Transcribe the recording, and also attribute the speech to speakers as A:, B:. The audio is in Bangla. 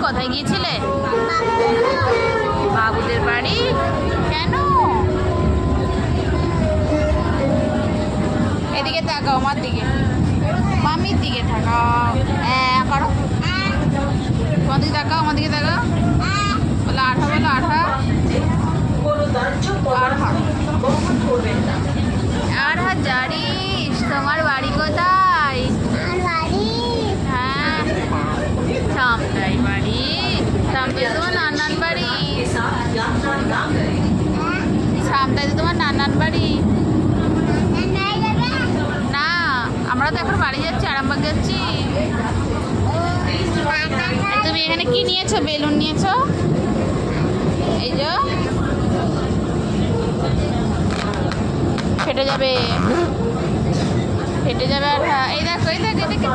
A: কোথায় গিয়েছিলে? বাবুদের বাড়ি। কেন? এদিকে তাকাও, আমার দিকে, মামির দিকে তাকাও। হ্যাঁ করো, তোমার দিকে তাকাও, আমার দিকে তাকাও। বলো আঠা, বলো আঠা। আঠা জানিস তোমার বাড়ি কোথায়? হ্যাঁ, সামটাই বাড়ি। সামটাই তোমার নানান বাড়ি। সামটাই তো তোমার নানান বাড়ি। না, আমরা তো এখন বাড়ি যাচ্ছি, আরামবাগ যাচ্ছি। তুমি এখানে কি নিয়েছো? বেলুন নিয়েছো? এই যে ফেটে যাবে, ফেটে যাবে। আর এই দেখো, এই দেখো, এই দেখো।